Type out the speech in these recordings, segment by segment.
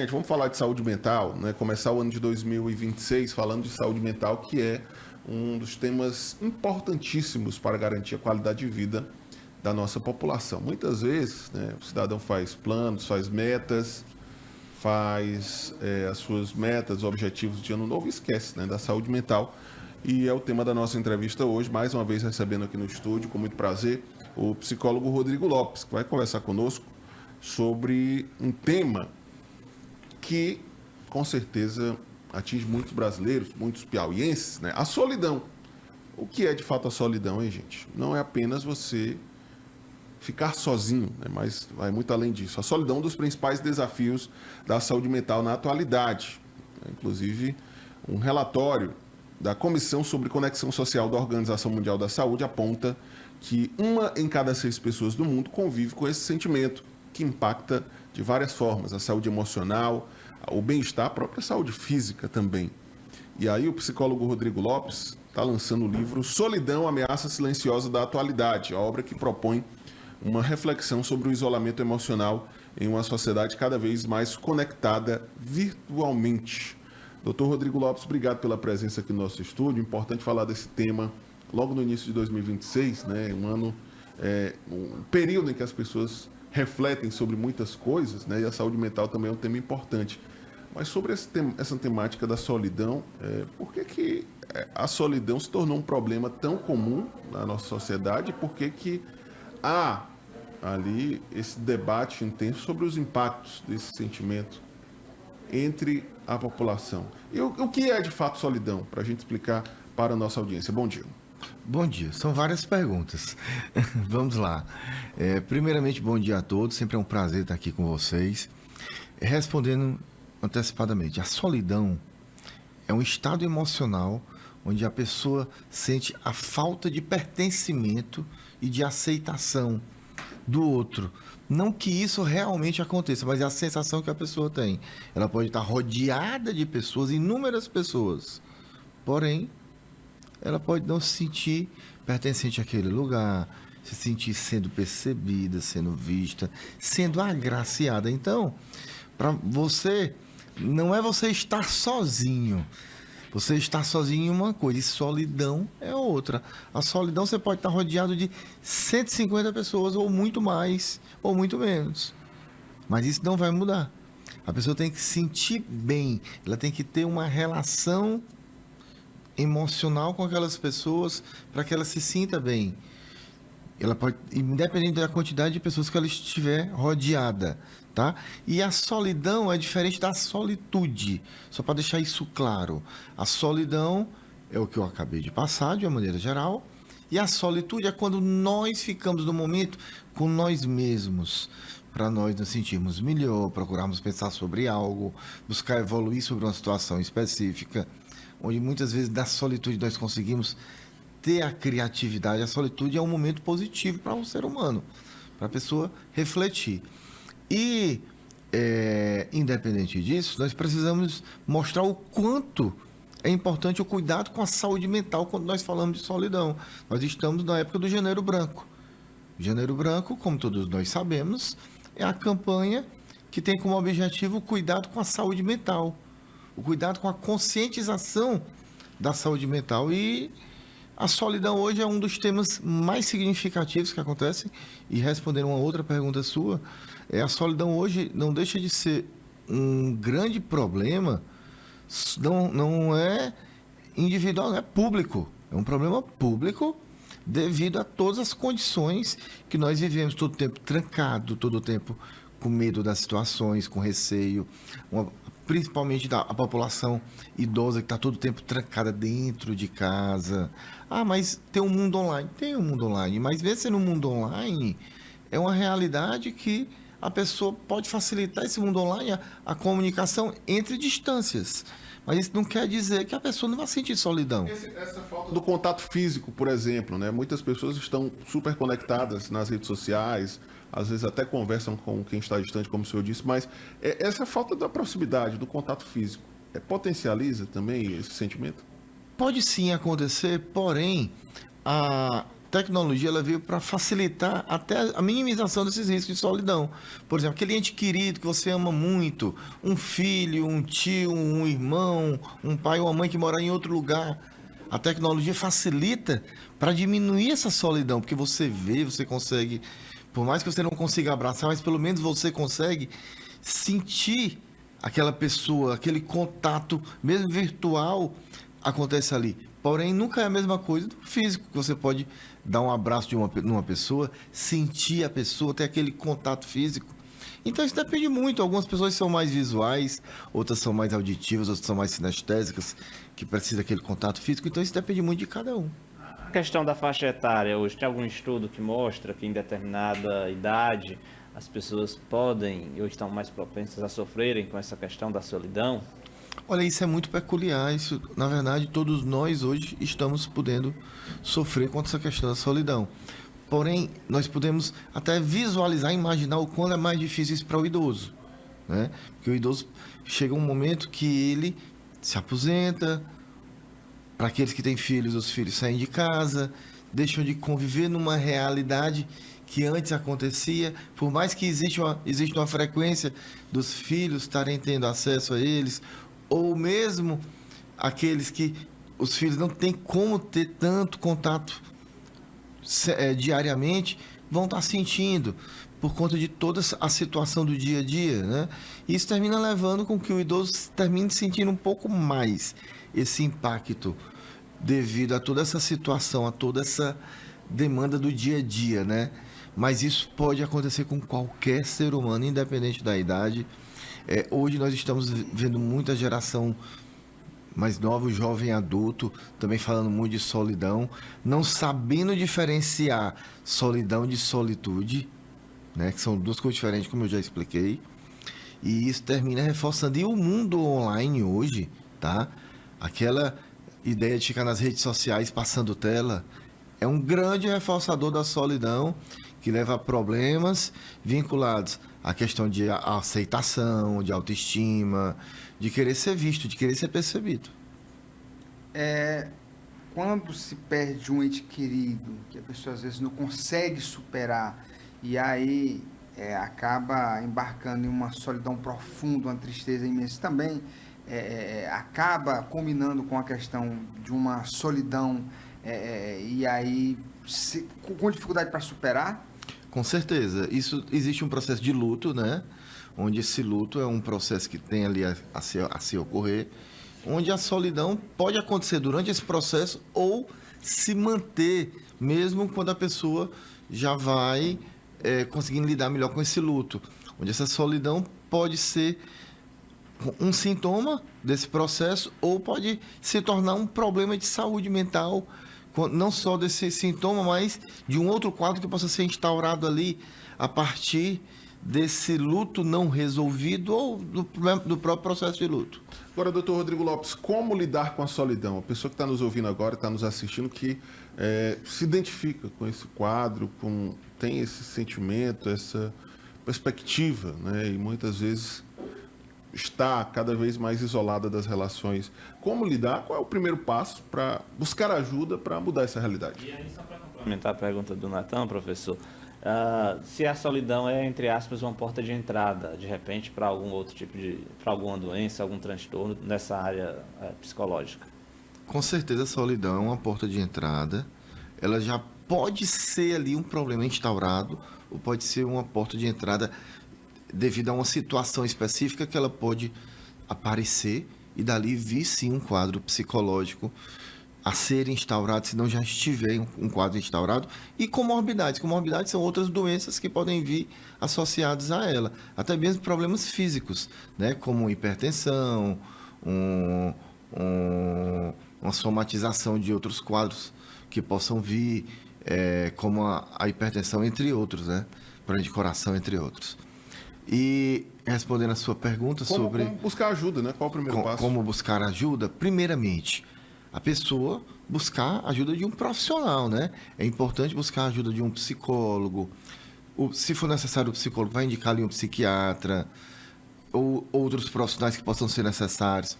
Gente, vamos falar de saúde mental, né? Começar o ano de 2026 falando de saúde mental, que é um dos temas importantíssimos para garantir a qualidade de vida da nossa população. Muitas vezes, né, o cidadão faz planos, faz metas, faz as suas metas, objetivos de ano novo e esquece, né, da saúde mental. E é o tema da nossa entrevista hoje, mais uma vez recebendo aqui no estúdio, com muito prazer, o psicólogo Rodrigo Lopes, que vai conversar conosco sobre um tema que, com certeza, atinge muitos brasileiros, muitos piauienses, né? A solidão. O que é, de fato, a solidão, hein, gente? Não é apenas você ficar sozinho, né? Mas vai muito além disso. A solidão é um dos principais desafios da saúde mental na atualidade. Inclusive, um relatório da Comissão sobre Conexão Social da Organização Mundial da Saúde aponta que 1 em cada 6 pessoas do mundo convive com esse sentimento, que impacta de várias formas, a saúde emocional, o bem-estar, a própria saúde física também. E aí o psicólogo Rodrigo Lopes está lançando o livro Solidão, Ameaça Silenciosa da Atualidade, a obra que propõe uma reflexão sobre o isolamento emocional em uma sociedade cada vez mais conectada virtualmente. Dr. Rodrigo Lopes, obrigado pela presença aqui no nosso estúdio. Importante falar desse tema logo no início de 2026, né? Um período em que as pessoas refletem sobre muitas coisas, né? E a saúde mental também é um tema importante. Mas sobre essa temática da solidão, por que a solidão se tornou um problema tão comum na nossa sociedade? Por que há ali esse debate intenso sobre os impactos desse sentimento entre a população? E o que é de fato solidão? Para a gente explicar para a nossa audiência. Bom dia. Bom dia, são várias perguntas. Vamos lá. Primeiramente, bom dia a todos, sempre é um prazer estar aqui com vocês. Respondendo antecipadamente, a solidão é um estado emocional onde a pessoa sente a falta de pertencimento e de aceitação do outro. Não que isso realmente aconteça, mas é a sensação que a pessoa tem. Ela pode estar rodeada de pessoas, inúmeras pessoas, porém, ela pode não se sentir pertencente àquele lugar, se sentir sendo percebida, sendo vista, sendo agraciada. Então, para você, não é você estar sozinho. Você estar sozinho em uma coisa e solidão é outra. A solidão você pode estar rodeado de 150 pessoas, ou muito mais, ou muito menos. Mas isso não vai mudar. A pessoa tem que se sentir bem, ela tem que ter uma relação emocional com aquelas pessoas para que ela se sinta bem. Ela pode, independente da quantidade de pessoas que ela estiver rodeada, tá? E a solidão é diferente da solitude, só para deixar isso claro. A solidão é o que eu acabei de passar, de uma maneira geral, e a solitude é quando nós ficamos no momento com nós mesmos, para nós nos sentirmos melhor, procurarmos pensar sobre algo, buscar evoluir sobre uma situação específica, onde muitas vezes da solitude nós conseguimos ter a criatividade. A solitude é um momento positivo para um ser humano, para a pessoa refletir. E, independente disso, nós precisamos mostrar o quanto é importante o cuidado com a saúde mental quando nós falamos de solidão. Nós estamos na época do Janeiro Branco. Janeiro Branco, como todos nós sabemos, é a campanha que tem como objetivo o cuidado com a saúde mental, o cuidado com a conscientização da saúde mental. E a solidão hoje é um dos temas mais significativos que acontecem. E respondendo uma outra pergunta sua, a solidão hoje não deixa de ser um grande problema, não é individual, é público. É um problema público devido a todas as condições que nós vivemos, todo o tempo trancado, todo o tempo com medo das situações, com receio, principalmente a população idosa que está todo o tempo trancada dentro de casa. Ah, mas tem um mundo online. Tem um mundo online, mas mesmo no mundo online, é uma realidade que a pessoa pode facilitar esse mundo online, a comunicação entre distâncias. Mas isso não quer dizer que a pessoa não vai sentir solidão. Essa falta do contato físico, por exemplo, né? Muitas pessoas estão super conectadas nas redes sociais, às vezes até conversam com quem está distante, como o senhor disse, mas essa falta da proximidade, do contato físico, potencializa também esse sentimento? Pode sim acontecer, porém, tecnologia ela veio para facilitar até a minimização desses riscos de solidão. Por exemplo, aquele ente querido que você ama muito, um filho, um tio, um irmão, um pai ou uma mãe que mora em outro lugar. A tecnologia facilita para diminuir essa solidão, porque você vê, você consegue, por mais que você não consiga abraçar, mas pelo menos você consegue sentir aquela pessoa, aquele contato, mesmo virtual, acontece ali. Porém, nunca é a mesma coisa do físico, que você pode dar um abraço numa pessoa, sentir a pessoa, ter aquele contato físico. Então, isso depende muito. Algumas pessoas são mais visuais, outras são mais auditivas, outras são mais sinestésicas, que precisam daquele contato físico. Então, isso depende muito de cada um. A questão da faixa etária hoje, tem algum estudo que mostra que em determinada idade as pessoas podem ou estão mais propensas a sofrerem com essa questão da solidão? Olha, isso é muito peculiar. Isso, na verdade, todos nós hoje estamos podendo sofrer com essa questão da solidão. Porém, nós podemos até visualizar, imaginar o quanto é mais difícil isso para o idoso, né? Porque o idoso chega um momento que ele se aposenta. Para aqueles que têm filhos, os filhos saem de casa, deixam de conviver numa realidade que antes acontecia. Por mais que exista uma frequência dos filhos estarem tendo acesso a eles, ou mesmo aqueles que os filhos não têm como ter tanto contato diariamente, vão estar sentindo por conta de toda a situação do dia a dia, né? Isso termina levando com que o idoso termine sentindo um pouco mais esse impacto devido a toda essa situação, a toda essa demanda do dia a dia, né? Mas isso pode acontecer com qualquer ser humano, independente da idade. Hoje nós estamos vendo muita geração mais nova, o jovem adulto, também falando muito de solidão, não sabendo diferenciar solidão de solitude, né? Que são duas coisas diferentes, como eu já expliquei. E isso termina reforçando. E o mundo online hoje, tá? Aquela ideia de ficar nas redes sociais passando tela é um grande reforçador da solidão, que leva a problemas vinculados à questão de aceitação, de autoestima, de querer ser visto, de querer ser percebido. Quando se perde um ente querido, que a pessoa às vezes não consegue superar, e aí acaba embarcando em uma solidão profunda, uma tristeza imensa também, acaba combinando com a questão de uma solidão, e aí com dificuldade para superar? Com certeza. Isso, existe um processo de luto, né? Onde esse luto é um processo que tem ali a se ocorrer, onde a solidão pode acontecer durante esse processo ou se manter, mesmo quando a pessoa já vai conseguindo lidar melhor com esse luto. Onde essa solidão pode ser um sintoma desse processo ou pode se tornar um problema de saúde mental, não só desse sintoma, mas de um outro quadro que possa ser instaurado ali a partir desse luto não resolvido ou do próprio processo de luto. Agora, doutor Rodrigo Lopes, como lidar com a solidão? A pessoa que está nos ouvindo agora, está nos assistindo, que se identifica com esse quadro, tem esse sentimento, essa perspectiva, né? E muitas vezes está cada vez mais isolada das relações. Como lidar? Qual é o primeiro passo para buscar ajuda para mudar essa realidade? E aí, só para complementar a pergunta do Natan, professor, se a solidão é, entre aspas, uma porta de entrada, de repente, para algum outro tipo para alguma doença, algum transtorno nessa área psicológica? Com certeza a solidão é uma porta de entrada. Ela já pode ser ali um problema instaurado, ou pode ser uma porta de entrada devido a uma situação específica que ela pode aparecer e dali vir sim um quadro psicológico a ser instaurado, se não já estiver um quadro instaurado, e comorbidades. Comorbidades são outras doenças que podem vir associadas a ela, até mesmo problemas físicos, né, como hipertensão, uma somatização de outros quadros que possam vir, como a hipertensão, entre outros, né, problema de coração, entre outros. E respondendo a sua pergunta sobre... Como buscar ajuda, né? Qual o primeiro passo? Como buscar ajuda? Primeiramente, a pessoa buscar ajuda de um profissional, né? É importante buscar a ajuda de um psicólogo. Se for necessário, o psicólogo vai indicar ali um psiquiatra ou outros profissionais que possam ser necessários.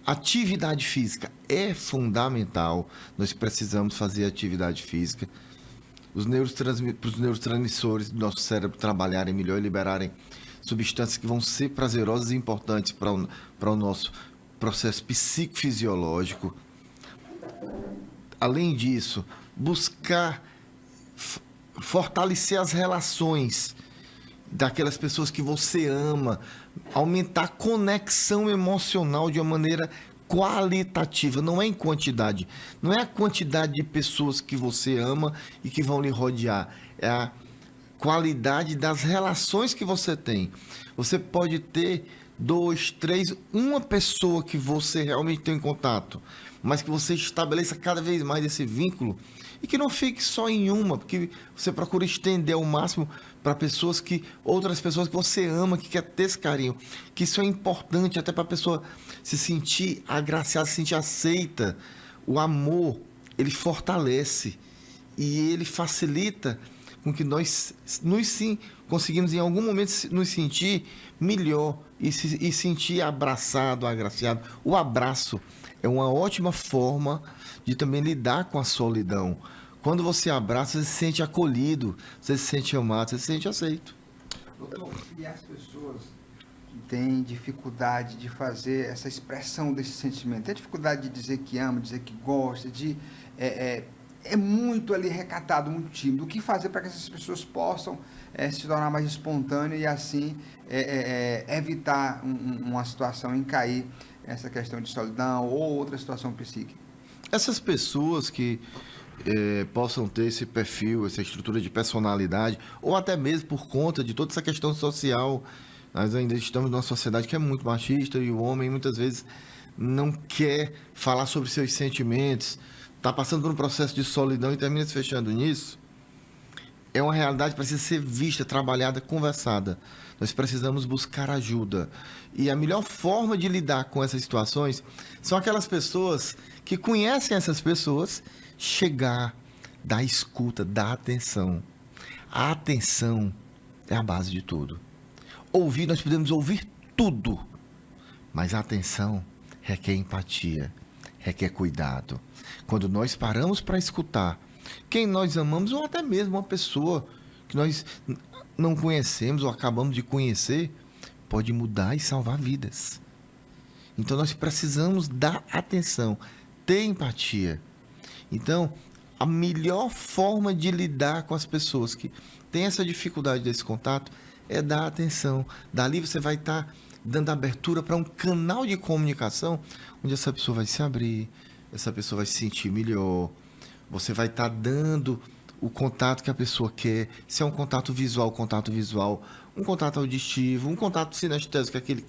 Atividade física é fundamental. Nós precisamos fazer atividade física. para os neurotransmissores do nosso cérebro trabalharem melhor e liberarem substâncias que vão ser prazerosas e importantes para o nosso processo psicofisiológico. Além disso, buscar fortalecer as relações daquelas pessoas que você ama, aumentar a conexão emocional de uma maneira qualitativa, não é em quantidade. Não é a quantidade de pessoas que você ama e que vão lhe rodear. É a qualidade das relações que você tem. Você pode ter 2, 3, uma pessoa que você realmente tem em contato, mas que você estabeleça cada vez mais esse vínculo e que não fique só em uma, porque você procura estender ao máximo para outras pessoas que você ama, que quer ter esse carinho, que isso é importante até para a pessoa se sentir agraciada, se sentir aceita. O amor, ele fortalece e ele facilita com que nós conseguimos em algum momento nos sentir melhor e sentir abraçado, agraciado. O abraço é uma ótima forma de também lidar com a solidão. Quando você abraça, você se sente acolhido, você se sente amado, você se sente aceito. Doutor, e as pessoas que têm dificuldade de fazer essa expressão desse sentimento, tem dificuldade de dizer que ama, dizer que gosta, é muito ali recatado, muito tímido. O que fazer para que essas pessoas possam se tornar mais espontâneas e assim evitar uma situação em cair essa questão de solidão ou outra situação psíquica? Essas pessoas que possam ter esse perfil, essa estrutura de personalidade, ou até mesmo por conta de toda essa questão social, nós ainda estamos numa sociedade que é muito machista e o homem muitas vezes não quer falar sobre seus sentimentos, está passando por um processo de solidão e termina se fechando nisso. É uma realidade que precisa ser vista, trabalhada, conversada. Nós precisamos buscar ajuda. E a melhor forma de lidar com essas situações são aquelas pessoas que conhecem essas pessoas, chegar, dar escuta, dar atenção. A atenção é a base de tudo. Ouvir, nós podemos ouvir tudo, mas a atenção requer empatia, requer cuidado. Quando nós paramos para escutar quem nós amamos, ou até mesmo uma pessoa que nós não conhecemos ou acabamos de conhecer, pode mudar e salvar vidas. Então nós precisamos dar atenção, ter empatia. Então, a melhor forma de lidar com as pessoas que têm essa dificuldade desse contato é dar atenção. Dali você vai estar dando abertura para um canal de comunicação onde essa pessoa vai se abrir, essa pessoa vai se sentir melhor. Você vai estar dando o contato que a pessoa quer. Se é um contato visual, um contato auditivo, um contato sinestésico, aquele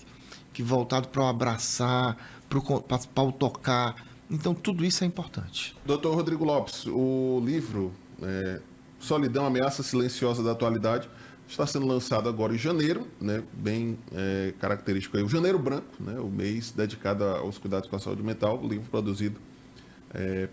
que voltado para o abraçar, para o tocar. Então, tudo isso é importante. Dr. Rodrigo Lopes, o livro Solidão, Ameaça Silenciosa da Atualidade está sendo lançado agora em janeiro, né? Bem característico aí, o Janeiro Branco, né? O mês dedicado aos cuidados com a saúde mental, o livro produzido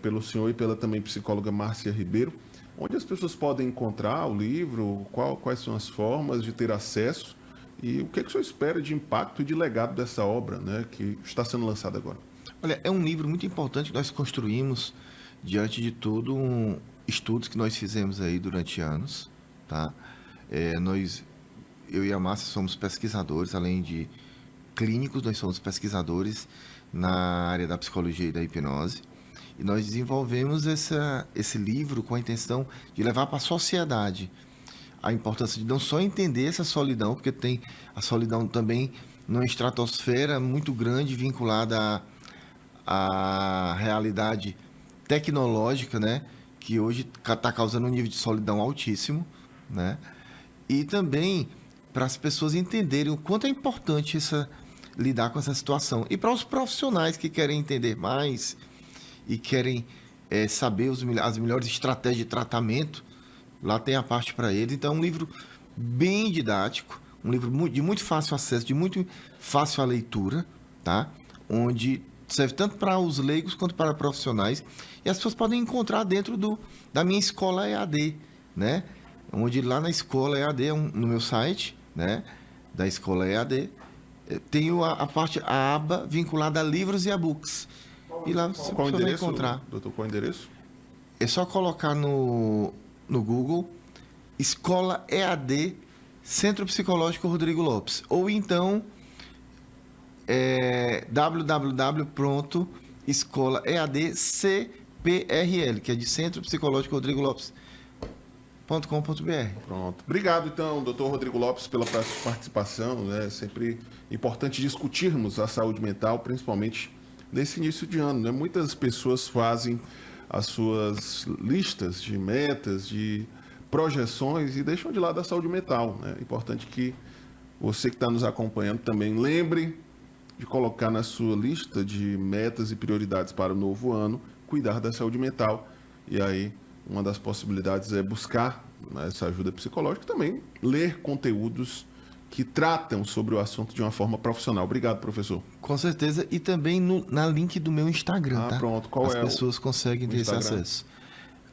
pelo senhor e pela também psicóloga Márcia Ribeiro. Onde as pessoas podem encontrar o livro, quais são as formas de ter acesso e o que o senhor espera de impacto e de legado dessa obra, né, que está sendo lançada agora? Olha, é um livro muito importante que nós construímos diante de tudo estudos que nós fizemos aí durante anos, tá? Eu e a Márcia somos pesquisadores, além de clínicos, nós somos pesquisadores na área da psicologia e da hipnose. E nós desenvolvemos esse livro com a intenção de levar para a sociedade a importância de não só entender essa solidão, porque tem a solidão também numa estratosfera muito grande vinculada à realidade tecnológica, né? Que hoje está causando um nível de solidão altíssimo, né? E também para as pessoas entenderem o quanto é importante lidar com essa situação. E para os profissionais que querem entender mais e querem saber as melhores estratégias de tratamento, lá tem a parte para eles. Então é um livro bem didático, um livro de muito fácil acesso, de muito fácil a leitura, tá? Onde serve tanto para os leigos quanto para profissionais. E as pessoas podem encontrar dentro da minha escola EAD, né? Onde lá na escola EAD, no meu site, né? Da escola EAD, tenho a aba vinculada a livros e e-books. E lá você vai encontrar. Doutor, qual é o endereço? É só colocar no no Google, Escola EAD Centro Psicológico Rodrigo Lopes. Ou então, www.escolaeadcprl, que é de Centro Psicológico Rodrigo Lopes.com.br. Pronto. Obrigado, então, doutor Rodrigo Lopes, pela participação. É sempre importante discutirmos a saúde mental, principalmente nesse início de ano, né? Muitas pessoas fazem as suas listas de metas, de projeções e deixam de lado a saúde mental, né? É importante que você que está nos acompanhando também lembre de colocar na sua lista de metas e prioridades para o novo ano, cuidar da saúde mental. E aí, uma das possibilidades é buscar, né, essa ajuda psicológica e também ler conteúdos que tratam sobre o assunto de uma forma profissional. Obrigado, professor. Com certeza. E também na link do meu Instagram, tá? Pronto. Qual As é pessoas conseguem ter esse acesso.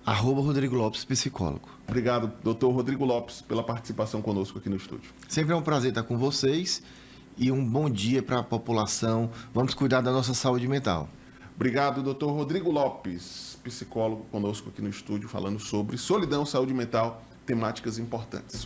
@Rodrigo Lopes Psicólogo. Obrigado, doutor Rodrigo Lopes, pela participação conosco aqui no estúdio. Sempre é um prazer estar com vocês e um bom dia para a população. Vamos cuidar da nossa saúde mental. Obrigado, doutor Rodrigo Lopes, psicólogo conosco aqui no estúdio, falando sobre solidão, saúde mental, temáticas importantes.